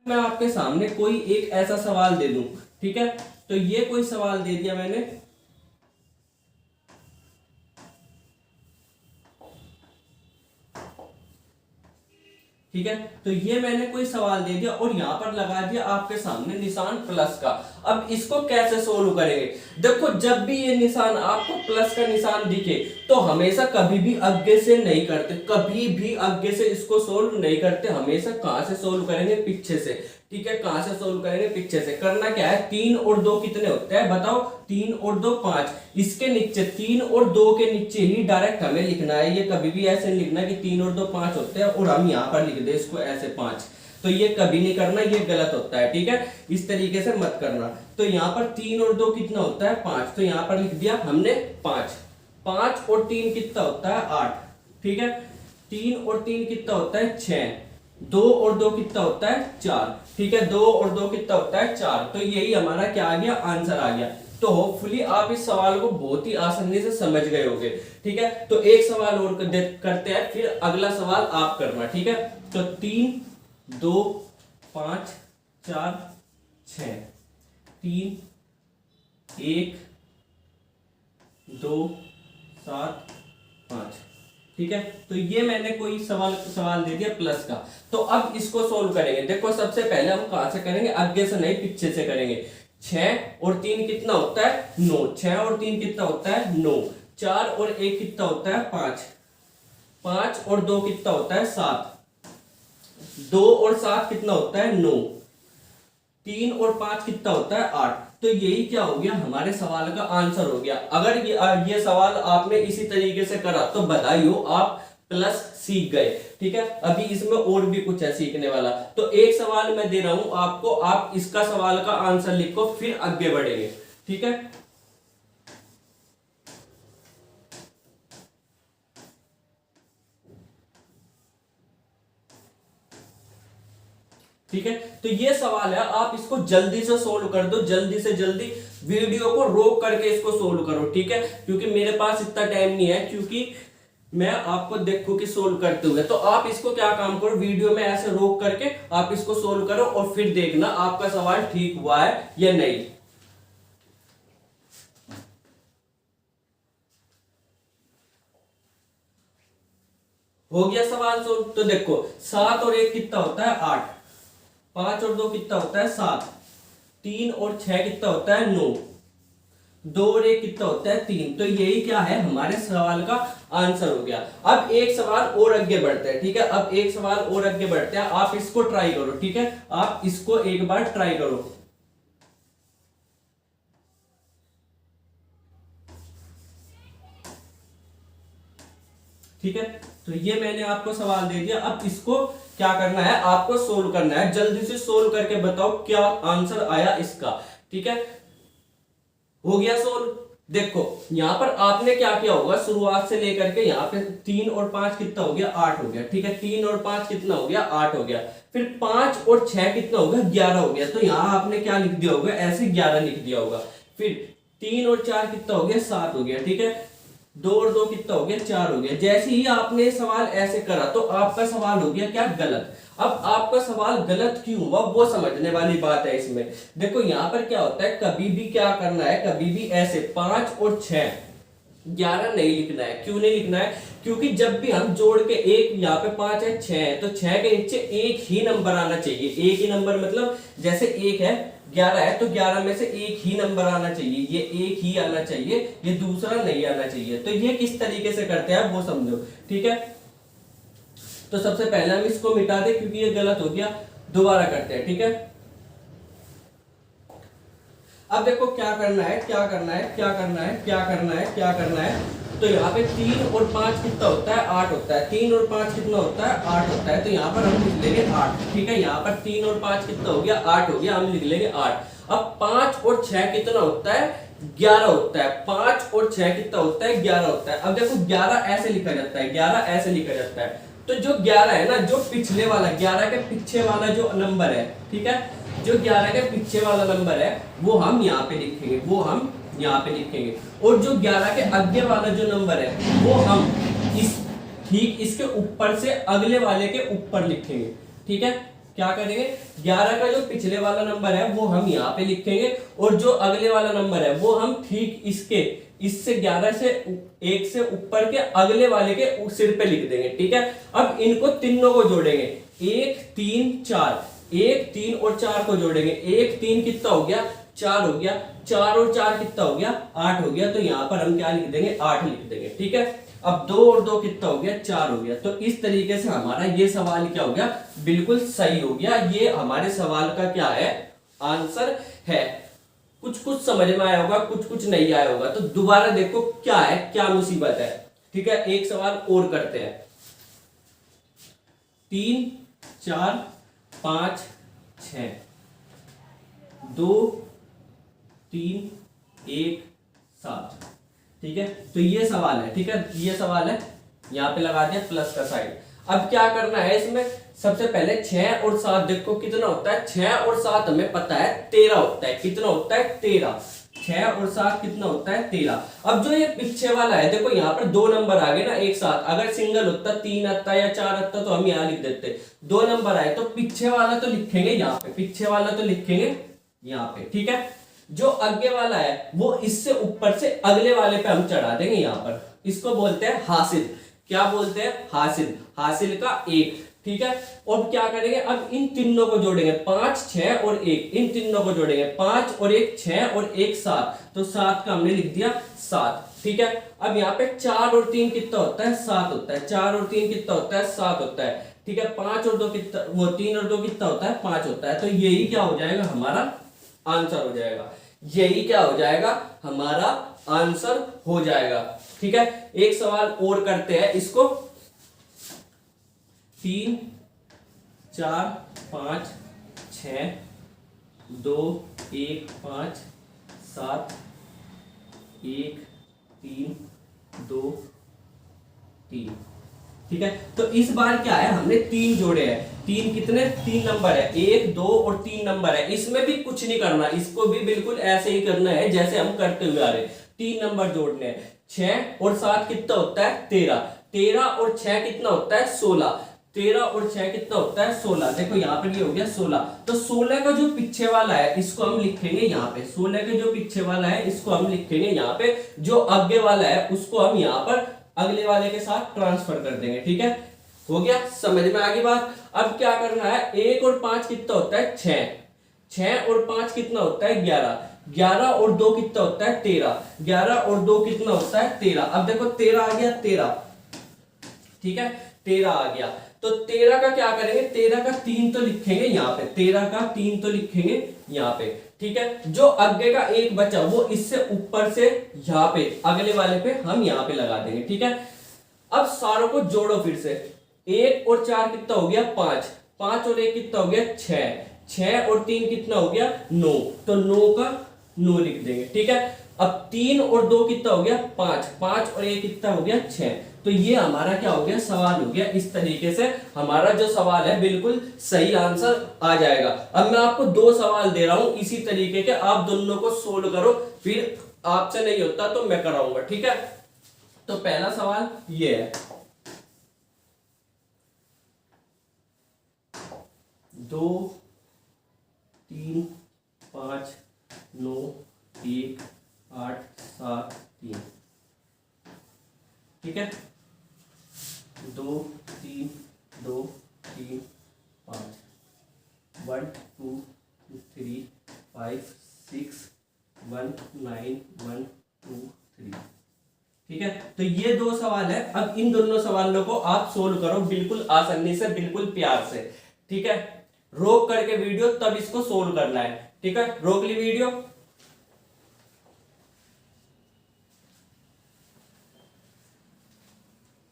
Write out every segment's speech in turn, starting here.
मैं आपके सामने कोई एक ऐसा सवाल दे दूं, ठीक है, तो ये कोई सवाल दे दिया मैंने, ठीक है, तो ये मैंने कोई सवाल दे दिया और यहां पर लगा दिया आपके सामने निशान प्लस का। अब इसको कैसे सोल्व करेंगे? देखो, जब भी ये निशान आपको प्लस का निशान दिखे तो हमेशा कभी भी आगे से नहीं करते, कभी भी आगे से इसको सोल्व नहीं करते, हमेशा कहां से सोल्व करेंगे? पीछे से, ठीक है, कहां से सोल्व करेंगे? पीछे से। करना क्या है, 3 और 2 कितने होते हैं बताओ? 3 और 2 5। इसके नीचे 3 और 2 के नीचे ही डायरेक्ट हमें लिखना है, ये कभी भी ऐसे नहीं लिखना कि 3 और 2 5 होते हैं और हम यहां पर लिख दे इसको ऐसे 5, तो ये कभी नहीं करना, ये गलत होता है, ठीक है, इस तरीके से मत करना। तो यहाँ पर 3 और 2 कितना होता है? 5, तो यहाँ पर लिख दिया हमने 5। 5 और 3 कितना होता है? 8, ठीक है, 3 और 3 कितना होता है? 6। 2 और 2 कितना होता है? 4, ठीक है, 2 और 2 कितना होता है? 4। तो यही हमारा क्या आ गया? आंसर आ गया। तो होपफुली आप इस सवाल को बहुत ही आसानी से समझ गए होंगे, ठीक है। तो एक सवाल और करते हैं, फिर अगला सवाल आप करना, ठीक है। तो 3 2 5 4 6, 3 1 2 7 5, ठीक है। तो ये मैंने कोई सवाल दे दिया प्लस का। तो अब इसको सोल्व करेंगे। देखो, सबसे पहले हम कहां से करेंगे? आगे से नहीं, पीछे से करेंगे। 6 और 3 कितना होता है? 9। 6 और 3 कितना होता है? 9। 4 और 1 कितना होता है? 5। 5 और 2 कितना होता है? 7। 2 और 7 कितना होता है? 9। 3 और 5 कितना होता है? 8। तो यही क्या हो गया? हमारे सवाल का आंसर हो गया। अगर ये सवाल आपने इसी तरीके से करा तो बधाई हो, आप प्लस सीख गए, ठीक है। अभी इसमें और भी कुछ है सीखने वाला। तो एक सवाल मैं दे रहा हूं आपको, आप इसका सवाल का आंसर लिखो, फिर आगे बढ़ेंगे, ठीक है। ठीक है, तो ये सवाल है, आप इसको जल्दी से सोल्व कर दो, जल्दी से जल्दी वीडियो को रोक करके इसको सोल्व करो, ठीक है, क्योंकि मेरे पास इतना टाइम नहीं है, क्योंकि मैं आपको देखूं कि सोल्व करते हुए। तो आप इसको क्या काम करो, वीडियो में ऐसे रोक करके आप इसको सोल्व करो और फिर देखना आपका सवाल ठीक हुआ है या नहीं। हो गया सवाल सोल्व? तो देखो, 7 और 1 कितना होता है? 8। 5 और 2 कितना होता है? 7। 3 और 6 कितना होता है? 9। 2 और 1 कितना होता है? 3। तो यही क्या है? हमारे सवाल का आंसर हो गया। अब एक सवाल और आगे बढ़ते हैं, ठीक है, अब एक सवाल और आगे बढ़ते हैं। आप इसको ट्राई करो, ठीक है, आप इसको एक बार ट्राई करो, ठीक है। तो ये मैंने आपको सवाल दे दिया, अब इसको क्या करना है? आपको सोल्व करना है। जल्दी से सोल्व करके बताओ क्या आंसर आया इसका, ठीक है। हो गया सोल्व? देखो, यहां पर आपने क्या किया होगा, शुरुआत से लेकर के यहां पे 3 और 5 कितना हो गया? 8 हो गया, ठीक है, 3 और 5 कितना हो गया? 8 हो गया। फिर 5 और 6 कितना हो गया? 11 हो गया। तो यहां आपने क्या लिख दिया होगा? ऐसे 11 लिख दिया होगा। फिर 3 और 4 कितना हो गया? 7 हो गया, ठीक है। 2 और 2 कितना हो गया? 4 हो गया। जैसे ही आपने सवाल ऐसे करा तो आपका सवाल हो गया क्या? गलत। अब आपका सवाल गलत क्यों हुआ वो समझने वाली बात है इसमें। देखो, यहां पर क्या होता है, कभी भी क्या करना है, कभी भी ऐसे 5 और 6 11 नहीं लिखना है। क्यों नहीं लिखना है? क्योंकि जब भी हम जोड़ के, एक यहाँ पे 5 है, 6 है, तो 6 के नीचे एक ही नंबर आना चाहिए। एक ही नंबर मतलब जैसे 1 है, 11 है, तो 11 में से एक ही नंबर आना चाहिए, ये एक ही आना चाहिए, ये दूसरा नहीं आना चाहिए। तो ये किस तरीके से करते हैं वो समझो, ठीक है। तो सबसे पहले हम इसको मिटा दें क्योंकि ये गलत हो गया, दोबारा करते हैं, ठीक है। अब देखो क्या करना है, क्या करना है, क्या करना है, क्या करना है, क्या करना है। तो यहाँ पे 3 और 5 कितना होता है? 8 होता है। 3 और 5 कितना होता है? 8 होता है। तो यहाँ पर हम लिख लेंगे 8, ठीक है। यहाँ पर 3 और 5 कितना हो गया? 8 हो गया, हम लिख लेंगे 8। अब 5 और 6 कितना होता है? 11 होता है। 5 और 6 कितना होता है? 11 होता है। अब देखो, 11 ऐसे लिखा जाता है, 11 ऐसे लिखा जाता है। तो जो 11 है ना, जो पिछले वाला 11 के पीछे वाला जो नंबर है, ठीक है, जो 11 के पीछे वाला नंबर है वो हम यहाँ पे लिखेंगे, वो हम यहाँ पे लिखेंगे। और जो 11 के आगे वाला जो नंबर है वो हम इस ठीक इसके ऊपर से अगले वाले के ऊपर लिखेंगे, ठीक है। क्या करेंगे, 11 का जो पिछले वाला नंबर है वो हम यहाँ पे लिखेंगे और जो अगले वाला नंबर है वो हम ठीक इससे 11 से 1 से ऊपर के अगले वाले के सिर पे लिख देंगे। ठीक है, अब इनको तीनों को जोड़ेंगे, 1 3 4, 1 3 और 4 को जोड़ेंगे, 1 3 कितना हो गया, 4 हो गया, 4 और 4 कितना हो गया, 8 हो गया। तो यहाँ पर हम क्या लिख देंगे, 8 लिख देंगे। ठीक है, अब 2 और 2 कितना हो गया, 4 हो गया। तो इस तरीके से हमारा ये सवाल क्या हो गया, बिल्कुल सही हो गया। ये हमारे सवाल का क्या है, आंसर है। कुछ कुछ समझ में आया होगा, कुछ कुछ नहीं आया होगा, तो दोबारा देखो क्या है, क्या मुसीबत है। ठीक है, एक सवाल और करते हैं। 3 4 5 6, 2 3 1 7। ठीक है, तो ये सवाल है। ठीक है, ये सवाल है, यहां पे लगा दिया प्लस का साइन। अब क्या करना है इसमें, सबसे पहले 6 और 7 देखो कितना होता है, 6 और 7 हमें पता है 13 होता है। कितना होता है, 13। 6 और 7 कितना होता है, 13। अब जो ये पीछे वाला है, देखो यहाँ पर 2 नंबर आ गए ना एक साथ। अगर सिंगल होता, 3 आता या 4 आता तो हम यहाँ लिख देते। 2 नंबर आए तो पीछे वाला तो लिखेंगे यहाँ पे, पीछे वाला तो लिखेंगे यहाँ पे। ठीक है, जो आगे वाला है वो इससे ऊपर से अगले वाले पे हम चढ़ा देंगे यहाँ पर। इसको बोलते हैं हासिल। क्या बोलते हैं, हासिल। हासिल का 1। ठीक है, और क्या करेंगे, अब इन तीनों को जोड़ेंगे, 5 6 और 1, इन तीनों को जोड़ेंगे, 5 और 1 6 और 1 7। तो 7 का हमने लिख दिया 7। ठीक है, अब यहाँ पे 4 और 3 कितना होता है, 7 होता है। 4 और 3 कितना होता है, 7 होता है। ठीक है, 5 और 2 कितना, वो 3 और 2 कितना होता है, 5 होता है। तो यही क्या हो जाएगा, हमारा आंसर हो जाएगा। यही क्या हो जाएगा, हमारा आंसर हो जाएगा। ठीक है, एक सवाल और करते हैं इसको। 3 4 5 6 2 1 5 7 1 3 2 3। ठीक है, तो इस बार क्या है, हमने 3 जोड़े हैं। 3 कितने, 3 नंबर है, 1 2 और 3 नंबर है। इसमें भी कुछ नहीं करना, इसको भी बिल्कुल ऐसे ही करना है जैसे हम करते हुए आ रहे। 3 नंबर जोड़ने हैं। 6 और 7 कितना होता है, 13। 13 और 6 कितना होता है, 16। 13 और 6 कितना होता है, 16। देखो यहाँ पर ये हो गया 16। तो 16 का जो पीछे वाला है इसको हम लिखेंगे यहाँ पे। 16 का जो पीछे वाला है इसको हम लिखेंगे यहाँ पे। जो आगे वाला है उसको हम यहाँ पर अगले वाले के साथ ट्रांसफर कर देंगे। ठीक है, हो गया, समझ में आ गई बात। अब क्या करना है, 1 और 5 कितना होता है, 6। 6 और 5 कितना होता है, 11। 11 और 2 कितना होता है, 13। 11 और 2 कितना होता है, 13। अब देखो 13 आ गया, 13। ठीक है, 13 आ गया। तो 13 का क्या करेंगे, 13 का 3 तो लिखेंगे यहाँ पे। 13 का 3 तो लिखेंगे यहाँ पे। ठीक है, जो आगे का 1 बचा वो इससे ऊपर से यहाँ पे अगले वाले पे हम यहाँ पे लगा देंगे। ठीक है, अब सारों को जोड़ो फिर से। 1 और 4 कितना हो गया, 5। 5 और 1 कितना हो गया, 6। 6 और 3 कितना हो गया, 9। तो 9 का 9 लिख देंगे। ठीक है, अब 3 और 2 कितना हो गया, 5। 5 और 1 कितना हो गया, 6। तो ये हमारा क्या हो गया, सवाल हो गया। इस तरीके से हमारा जो सवाल है बिल्कुल सही आंसर आ जाएगा। अब मैं आपको 2 सवाल दे रहा हूं इसी तरीके के, आप दोनों को सोल्व करो। फिर आपसे नहीं होता तो मैं कराऊंगा। ठीक है, तो पहला सवाल ये है, 2 3 5 9 1 8 7 3। ठीक है, 2 3 2 3 5 1 2 3 5 6 1 9 1 2 3। ठीक है, तो ये 2 सवाल है। अब इन दोनों सवालों को आप सोल्व करो बिल्कुल आसानी से, बिल्कुल प्यार से। ठीक है, रोक करके वीडियो तब इसको सोल्व करना है। ठीक है, रोक ली वीडियो।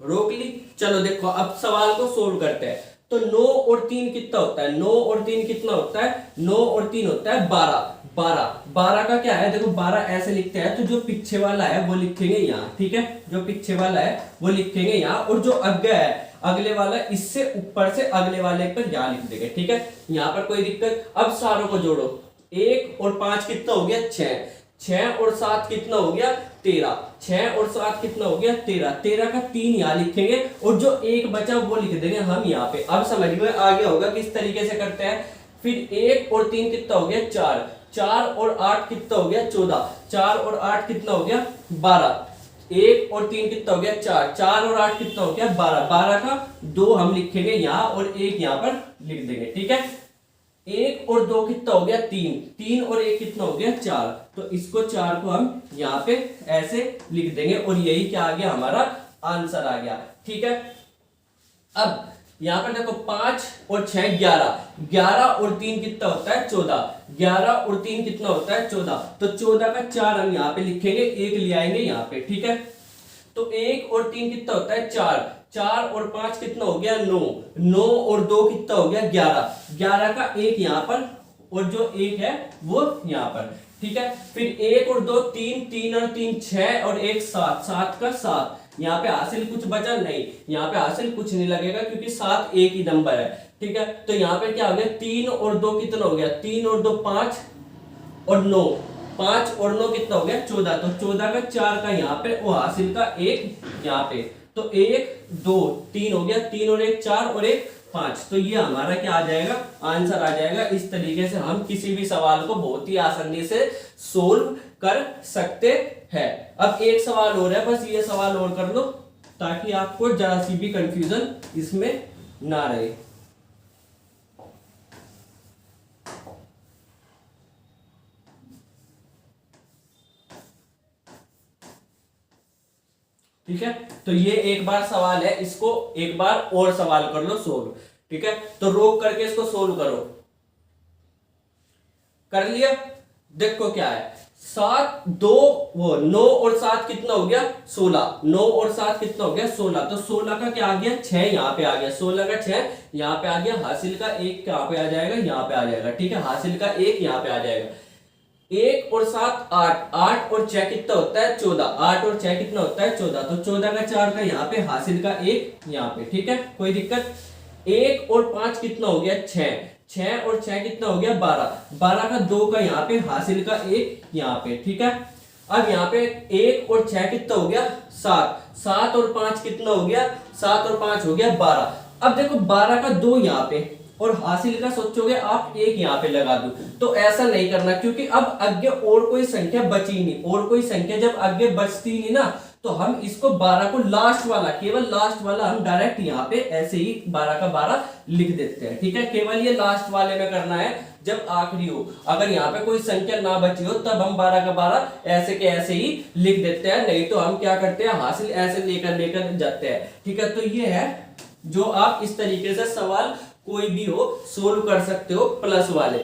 रोक ली। चलो देखो अब सवाल को सोल्व करते हैं। तो 9 और 3 कितना होता है, 9 और 3 कितना होता है, 9 और 3 होता है 12। 12 का क्या है, देखो 12 ऐसे लिखते हैं। तो जो पीछे वाला है वो लिखेंगे यहाँ। ठीक है, जो पीछे वाला है वो लिखेंगे यहाँ, और जो आगे है अगले वाला इससे ऊपर से अगले वाले पर यहाँ लिख देंगे। ठीक है, यहाँ पर कोई दिक्कत। अब सारों को जोड़ो। 1 और 5 कितना हो गया, 6। 6 और 7 कितना हो गया 13, 6 और 7 कितना हो गया 13, 13 का 3 यहाँ लिखेंगे और जो एक बचा वो लिख देंगे हम यहाँ पे। अब समझ में आ गया होगा किस तरीके से करते हैं। फिर 1 और 3 कितना हो गया 4, 4 और 8 कितना हो गया 14, 4 और 8 कितना हो गया 12, 1 और 3 कितना हो गया 4, 4 और 8 कितना हो गया 12, 12 का 2 हम लिखेंगे यहाँ और 1 यहाँ पर लिख देंगे। ठीक है, 1 और 2 कितना हो गया 3, 3 और 1 कितना हो गया 4, तो इसको 4 को हम यहाँ पे ऐसे लिख देंगे और यही क्या आ गया हमारा आंसर आ गया। ठीक है, अब यहाँ पर देखो 5 और 6 11, 11 और 3 कितना होता है 14, 11 और 3 कितना होता है 14, तो 14 का 4 हम यहाँ पे लिखेंगे, 1 ले आएंगे यहाँ पे। ठीक है, तो 1 और 3 कितना होता है 4, 4 और 5 कितना हो गया 9, 9 और 2 कितना हो गया 11, 11 का 1 यहाँ पर और जो 1 है वो यहाँ पर। ठीक है, फिर 1 और 2 3, 3 और 3 6 और 1 7, 7 का 7, यहाँ पे हासिल कुछ बचा नहीं, यहाँ पे हासिल कुछ नहीं लगेगा क्योंकि 7 एक ही नंबर है। ठीक है, तो यहाँ पे क्या हो गया 3 और 2 कितना हो गया 3 और 2 5 और 9, 5 और 9 कितना हो गया 14, तो 14 का 4 का यहाँ पे वो हासिल का 1 यहाँ पे, तो 1 2 3 हो गया, 3 और 1 4 और 1 5, तो ये हमारा क्या आ जाएगा आंसर आ जाएगा। इस तरीके से हम किसी भी सवाल को बहुत ही आसानी से सोल्व कर सकते हैं। अब एक सवाल और है, बस ये सवाल और कर लो ताकि आपको जरा सी भी कंफ्यूजन इसमें ना रहे। ठीक है, तो ये एक बार सवाल है, इसको एक बार और सवाल कर लो सोल्व। ठीक है, तो रोक करके इसको सोल्व करो। कर लिया, देखो क्या है 7 2 वो 9 और 7 कितना हो गया 16, 9 और 7 कितना हो गया 16, तो 16 का क्या आ गया 6 यहाँ पे आ गया, 16 का 6 यहाँ पे आ गया, हासिल का 1 कहाँ पे आ जाएगा यहाँ पे आ जाएगा। ठीक है, हासिल का 1 यहाँ पे आ जाएगा। 1 और 7 8, 8 और 6 कितना होता है 14, 8 और 6 कितना होता है 14, तो 14 का 4 का यहाँ पे, हासिल का 1 यहाँ पे। ठीक है, कोई दिक्कत। 1 और 5 कितना हो गया 6, 6 और 6 कितना हो गया 12, 12 का 2 का यहाँ पे, हासिल का 1 यहाँ पे। ठीक है, अब यहाँ पे 1 और 6 कितना हो गया 7, 7 और 5 कितना हो गया 7 और 5 हो गया 12। अब देखो 12 का 2 यहाँ पे और हासिल का सोचोगे आप 1 यहाँ पे लगा दो, तो ऐसा नहीं करना क्योंकि अब आगे और कोई संख्या बची नहीं, और कोई संख्या जब आगे बचती नहीं ना, तो हम इसको 12 को लास्ट वाला, केवल लास्ट वाला हम डायरेक्ट यहाँ पे ऐसे ही 12 का 12 लिख देते हैं। ठीक है, केवल ये लास्ट वाले में करना है जब आखिरी हो, अगर यहाँ पे कोई संख्या ना बची हो तब हम 12 का 12 ऐसे के ऐसे ही लिख देते हैं, नहीं तो हम क्या करते हैं हासिल ऐसे लेकर जाते हैं। ठीक है, तो ये है जो आप इस तरीके से सवाल कोई भी हो सोल्व कर सकते हो प्लस वाले।